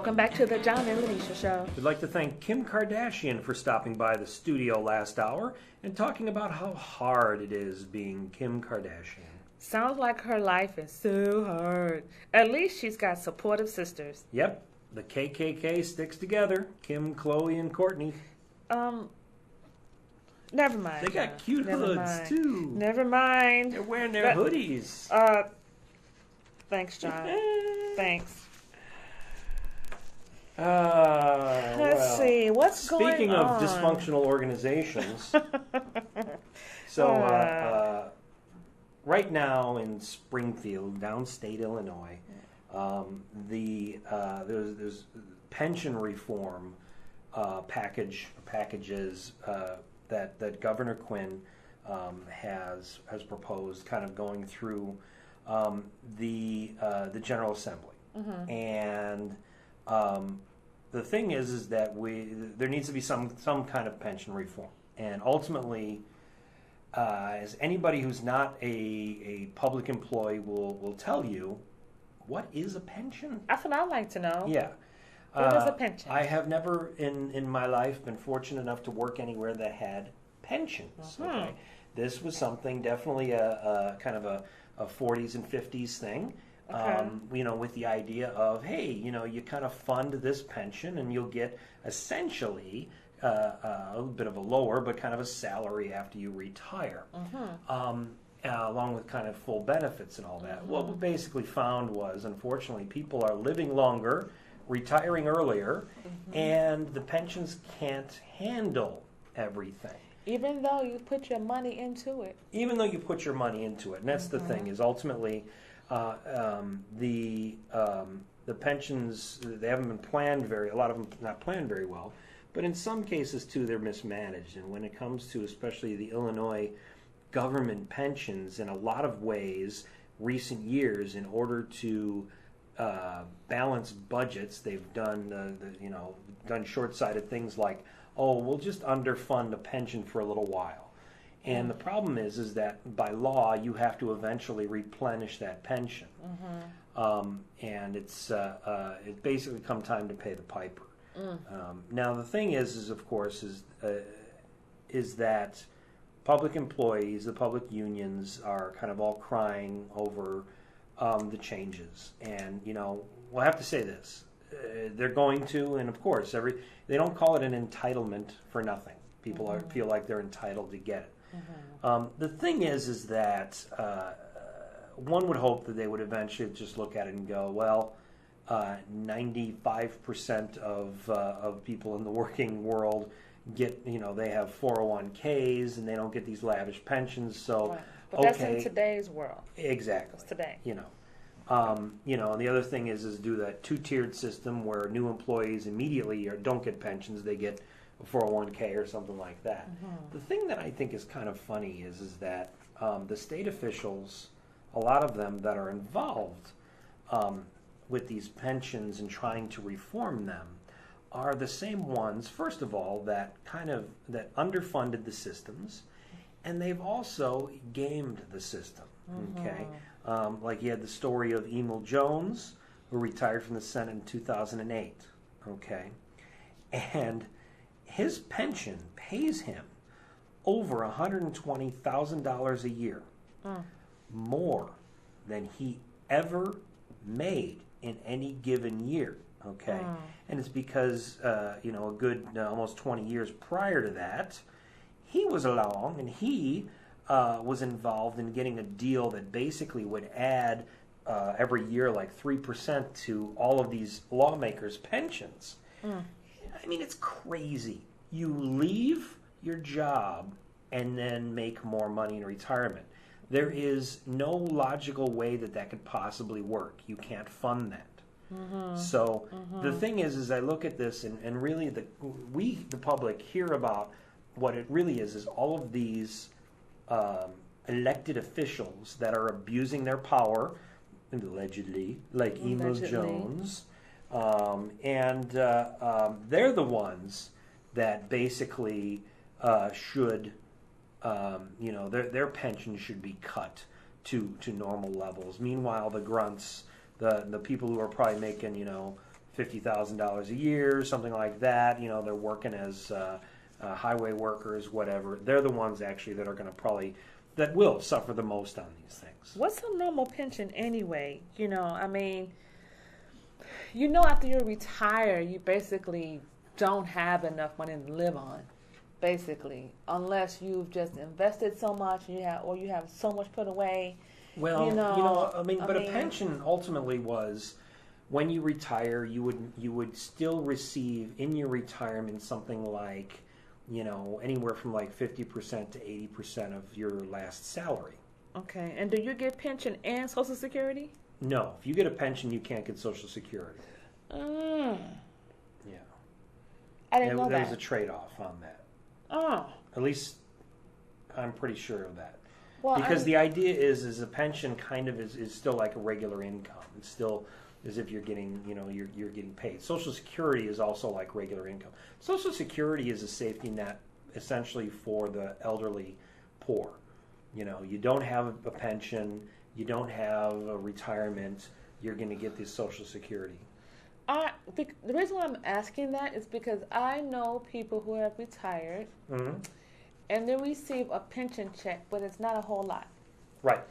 Welcome back to the John and Linetia Show. We'd like to thank Kim Kardashian for stopping by the studio last hour and talking about how hard it is being Kim Kardashian. Sounds like her life is so hard. At least she's got supportive sisters. Yep, the KKK sticks together. Kim, Chloe, and Courtney. Never mind. They got cute hoods, too. Never mind. They're wearing their hoodies. Thanks, John. Thanks. Let's see. What's going on? Speaking of dysfunctional organizations, so right now in Springfield, downstate Illinois, there's pension reform packages that Governor Quinn has proposed, kind of going through the General Assembly, and the thing is that there needs to be some kind of pension reform, and ultimately, as anybody who's not a public employee will tell you, what is a pension? That's what I'd like to know. Yeah. What is a pension? I have never in my life been fortunate enough to work anywhere that had pensions. Okay? This was something, definitely a kind of a 40s and 50s thing. Okay. With the idea of, hey, you kind of fund this pension and you'll get essentially a little bit of a lower, but kind of a salary after you retire, along with kind of full benefits and all that. What we basically found was, unfortunately, people are living longer, retiring earlier, and the pensions can't handle everything. Even though you put your money into it. Even though you put your money into it. And that's the thing, is ultimately the pensions, they haven't been planned a lot of them not planned very well, but in some cases too they're mismanaged. And when it comes to especially the Illinois government pensions, in a lot of ways, recent years, in order to balance budgets, they've done done short-sighted things like, oh, we'll just underfund a pension for a little while. And the problem is that by law you have to eventually replenish that pension, and it's basically come time to pay the piper. Now the thing is of course is that public employees, the public unions, are kind of all crying over the changes, and we'll have to say this: they're going to, and of course they don't call it an entitlement for nothing. People feel like they're entitled to get it. The thing is that one would hope that they would eventually just look at it and go, well, 95% of people in the working world get, they have 401ks and they don't get these lavish pensions. So, right. But that's in today's world. Exactly. That's today. And the other thing is do that two-tiered system where new employees immediately don't get pensions, they get a 401k or something like that. The thing that I think is kind of funny is that the state officials, a lot of them that are involved with these pensions and trying to reform them, are the same ones, first of all, that underfunded the systems, and they've also gamed the system. Okay, like you had the story of Emil Jones, who retired from the Senate in 2008. Okay, and his pension pays him over $120,000 a year, more than he ever made in any given year. Okay, and it's because a good almost 20 years prior to that, he was along and he was involved in getting a deal that basically would add every year like 3% to all of these lawmakers' pensions. I mean, it's crazy. You leave your job and then make more money in retirement. There is no logical way that could possibly work. You can't fund that. So the thing is I look at this and really the public hear about what it really is all of these elected officials that are abusing their power, allegedly, like Emil Jones, and they're the ones that basically should, their pension should be cut to normal levels. Meanwhile, the grunts, the people who are probably making, $50,000 a year, something like that. You know, they're working as highway workers, whatever. They're the ones actually that are going to that will suffer the most on these things. What's a normal pension anyway? You know, I mean, after you retire, you basically don't have enough money to live on, basically, unless you've just invested so much or you have so much put away. Well, a pension ultimately was when you retire, you would still receive in your retirement something like, anywhere from like 50% to 80% of your last salary. Okay, and do you get pension and Social Security? No, if you get a pension, you can't get Social Security. Yeah. I didn't know that. There was a trade-off on that. Oh. At least I'm pretty sure of that. Well, because the idea is a pension kind of is still like a regular income. It's still as if you're getting, you're getting paid. Social Security is also like regular income. Social Security is a safety net essentially for the elderly poor. You don't have a pension, you don't have a retirement, you're going to get this Social Security. The reason why I'm asking that is because I know people who have retired, mm-hmm. and they receive a pension check, but it's not a whole lot. Right.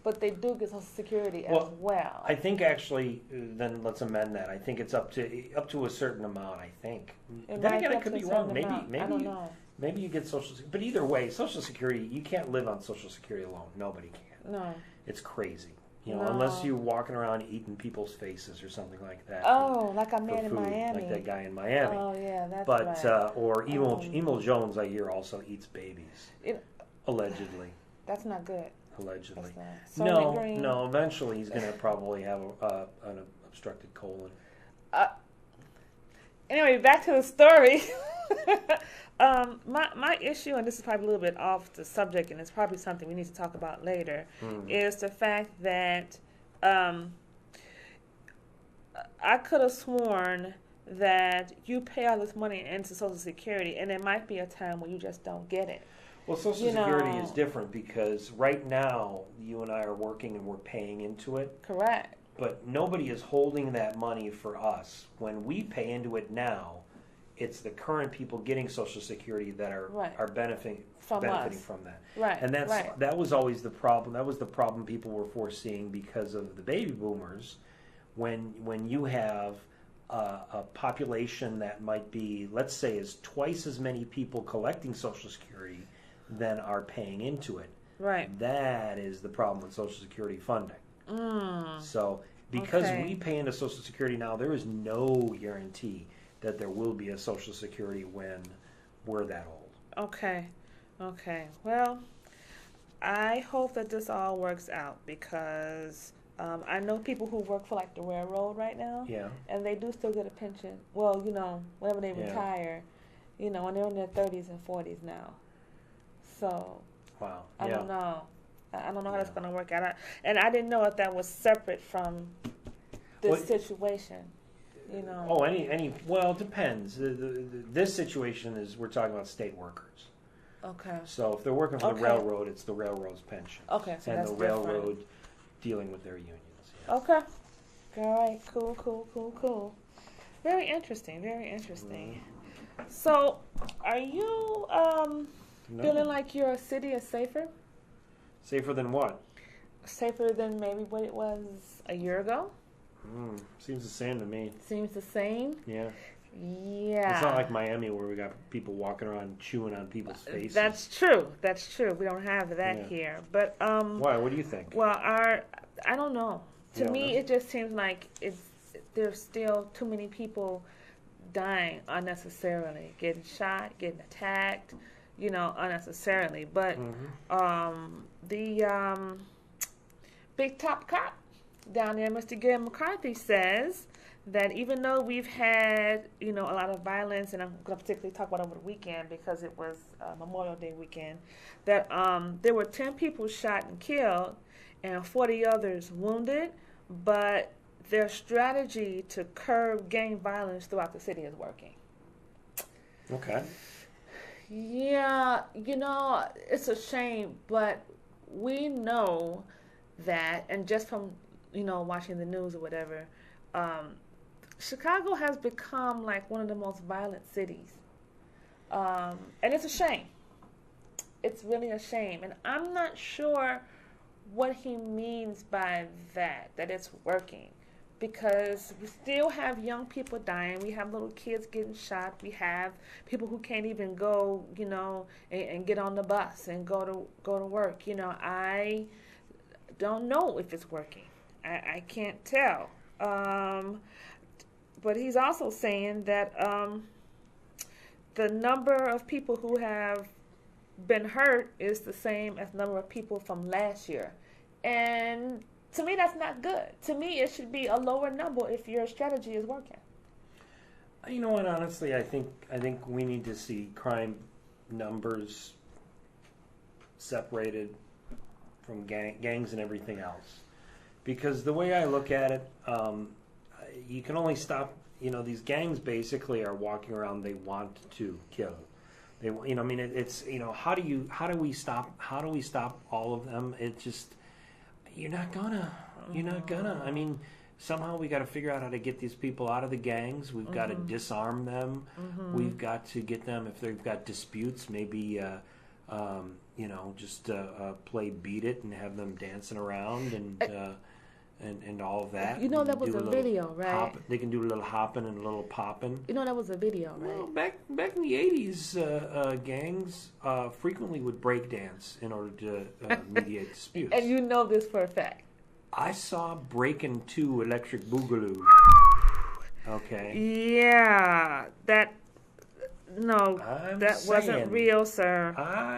But they do get Social Security as well. I think actually, then let's amend that. I think it's up to a certain amount. I think. Then again, I could be wrong. Maybe I don't know. Maybe you get Social Security. But either way, Social Security, you can't live on Social Security alone. Nobody can. No. It's crazy. Unless you're walking around eating people's faces or something like that. Oh, like a man in Miami. Like that guy in Miami. Oh, yeah, that's right. Or Emo Jones, I hear, also eats babies. Allegedly. That's not good. Allegedly. No. Eventually, he's going to probably have an obstructed colon. Anyway, back to the story. My issue, and this is probably a little bit off the subject, and it's probably something we need to talk about later, is the fact that I could have sworn that you pay all this money into Social Security, and there might be a time when you just don't get it. Well, Social Security is different because right now you and I are working and we're paying into it. Correct. But nobody is holding that money for us. When we pay into it now, it's the current people getting Social Security that are benefiting from that. Right. And that was always the problem. That was the problem people were foreseeing because of the baby boomers. When you have a population that might be, let's say, is twice as many people collecting Social Security than are paying into it. Right. That is the problem with Social Security funding. So because we pay into Social Security now, there is no guarantee that there will be a Social Security when we're that old. Okay. Well, I hope that this all works out because I know people who work for like the railroad right now. Yeah. And they do still get a pension. Well, whenever they retire, and they're in their 30s and 40s now. So. Wow. I don't know. I don't know how that's going to work out. And I didn't know if that was separate from this situation. Oh, well, it depends. This situation is, we're talking about state workers. Okay. So if they're working for the railroad, it's the railroad's pension. Okay, so and that's the different. railroad dealing with their unions. Yes. Okay. All right. Cool. Very interesting. So, are you feeling like your city is safer? Safer than what? Safer than maybe what it was a year ago? Seems the same to me. Seems the same? Yeah. Yeah. It's not like Miami where we got people walking around chewing on people's faces. That's true. We don't have that here. But why? What do you think? Well, I don't know. To me, it just seems like there's still too many people dying unnecessarily, getting shot, getting attacked, unnecessarily. But the big top cop down there, Mr. Gary McCarthy, says that even though we've had, a lot of violence, and I'm going to particularly talk about over the weekend because it was Memorial Day weekend, that there were 10 people shot and killed and 40 others wounded, but their strategy to curb gang violence throughout the city is working. Okay. Yeah, it's a shame, but we know that, and just from, watching the news or whatever, Chicago has become like one of the most violent cities. And it's a shame. It's really a shame. And I'm not sure what he means by that it's working. Because we still have young people dying. We have little kids getting shot. We have people who can't even go, and get on the bus and go to work. I don't know if it's working. I can't tell. But he's also saying that the number of people who have been hurt is the same as the number of people from last year. And to me, that's not good. To me, it should be a lower number if your strategy is working. You know what? Honestly, I think we need to see crime numbers separated from gangs and everything else. Because the way I look at it, you can only stop. These gangs basically are walking around. They want to kill. It's how do we stop all of them? It just. You're not gonna. I mean, somehow we got to figure out how to get these people out of the gangs. We've got to disarm them. We've got to get them, if they've got disputes, maybe, just play beat it and have them dancing around and all of that. That was a video, right? They can do a little hopping and a little popping. That was a video, right? Well, back in the 80s, gangs frequently would break dance in order to mediate disputes. And this for a fact. I saw Breakin' 2 Electric Boogaloo. Okay. Yeah, that wasn't real, sir.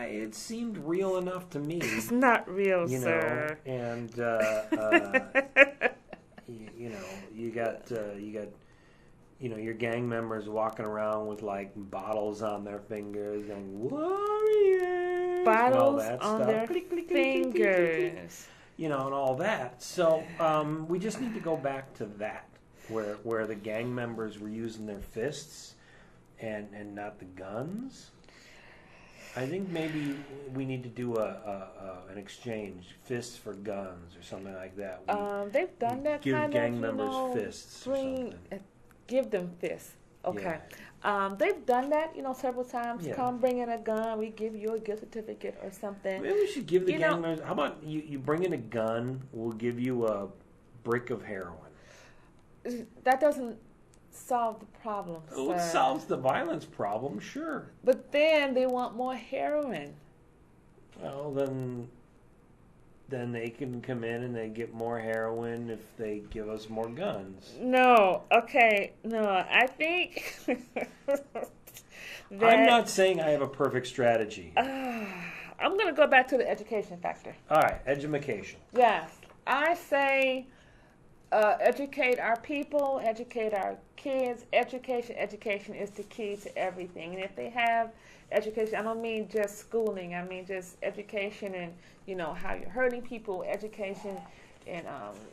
It seemed real enough to me. It's not real, sir. And you got your gang members walking around with like bottles on their fingers and warriors, bottles and all that on stuff. their fingers. And all that. So we just need to go back to that, where the gang members were using their fists and not the guns. I think maybe we need to do an exchange, fists for guns or something like that. They've done that give kind gang of, members fists or something. Give them fists. Okay. Yeah. They've done that, several times. Yeah. Come bring in a gun. We give you a gift certificate or something. Maybe we should give the gang members. How about you bring in a gun? We'll give you a brick of heroin. That doesn't solve the problem. Oh, it solves the violence problem, sure. But then they want more heroin. Well, then they can come in and they get more heroin if they give us more guns. No, okay, no, I think I'm not saying I have a perfect strategy. I'm going to go back to the education factor. All right, education. Yes, I say educate our people, educate our kids. Education is the key to everything. And if they have education, I don't mean just schooling. I mean just education and, how you're hurting people, education and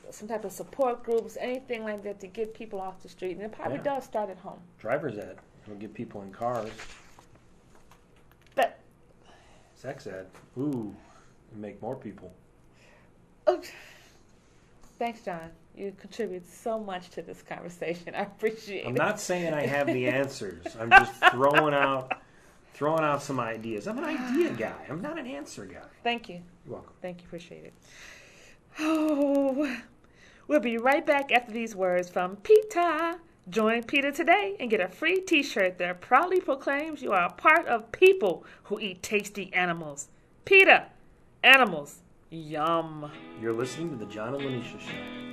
some type of support groups, anything like that to get people off the street. And it probably does start at home. Driver's ed. It'll get people in cars. But sex ed. Ooh, make more people. Okay. Thanks, John. You contribute so much to this conversation. I appreciate it. I'm not saying I have the answers. I'm just throwing out some ideas. I'm an idea guy. I'm not an answer guy. Thank you. You're welcome. Thank you. Appreciate it. Oh, we'll be right back after these words from Peter. Join Peter today and get a free t-shirt that proudly proclaims you are a part of people who eat tasty animals. Peter, animals, yum. You're listening to The John and Linetia Show.